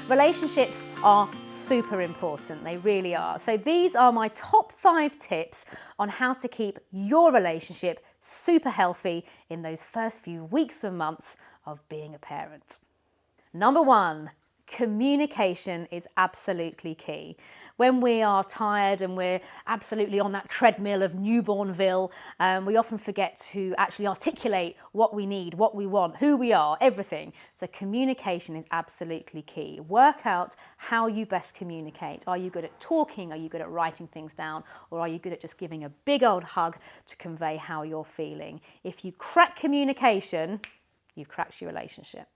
Relationships are super important, they really are. So these are my top 5 tips on how to keep your relationship super healthy in those first few weeks and months of being a parent. Number 1, communication is absolutely key. When we are tired and we're absolutely on that treadmill of newbornville, we often forget to actually articulate what we need, what we want, who we are, everything. So communication is absolutely key. Work out how you best communicate. Are you good at talking? Are you good at writing things down? Or are you good at just giving a big old hug to convey how you're feeling? If you crack communication, you've cracked your relationship.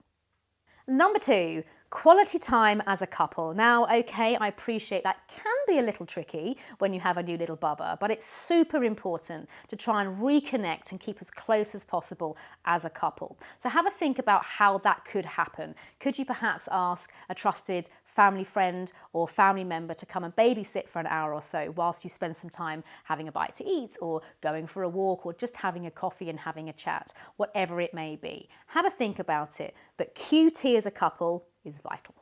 Number 2, quality time as a couple. Now, okay, I appreciate that can be a little tricky when you have a new little bubba, but it's super important to try and reconnect and keep as close as possible as a couple. So have a think about how that could happen. Could you perhaps ask a trusted family friend or family member to come and babysit for an hour or so whilst you spend some time having a bite to eat or going for a walk or just having a coffee and having a chat, whatever it may be. Have a think about it, but QT as a couple is vital.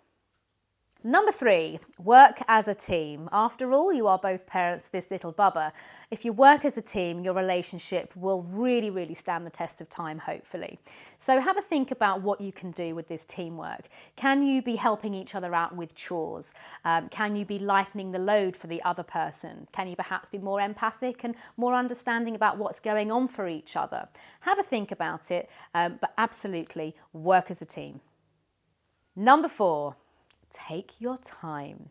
Number 3, work as a team. After all, you are both parents to this little bubba. If you work as a team, your relationship will really stand the test of time, hopefully. So have a think about what you can do with this teamwork. Can you be helping each other out with chores? Can you be lightening the load for the other person? Can you perhaps be more empathic and more understanding about what's going on for each other? Have a think about it, but absolutely work as a team. Number 4, take your time.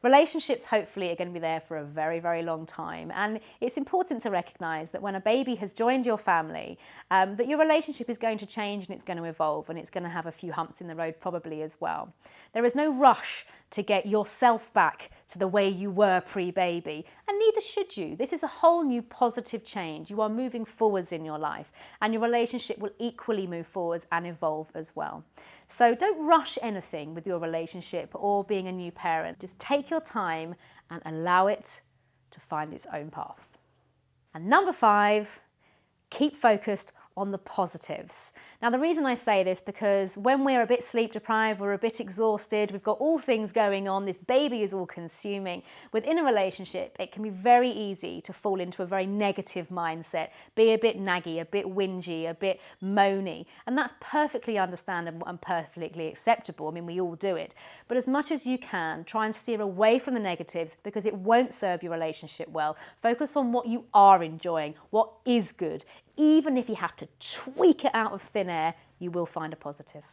Relationships hopefully are going to be there for a very long time, and it's important to recognise that when a baby has joined your family, that your relationship is going to change and it's going to evolve and it's going to have a few humps in the road probably as well. There is no rush to get yourself back to the way you were pre-baby, and neither should you. This is a whole new positive change. You are moving forwards in your life, and your relationship will equally move forwards and evolve as well. So don't rush anything with your relationship or being a new parent. Just take your time and allow it to find its own path. And number 5, keep focused on the positives. Now, the reason I say this because when we're a bit sleep deprived, we're a bit exhausted, we've got all things going on, this baby is all consuming. Within a relationship, it can be very easy to fall into a very negative mindset, be a bit naggy, a bit whingy, a bit moany, and that's perfectly understandable and perfectly acceptable. I mean, we all do it. But as much as you can, try and steer away from the negatives because it won't serve your relationship well. Focus on what you are enjoying, what is good. Even if you have to tweak it out of thin air, you will find a positive.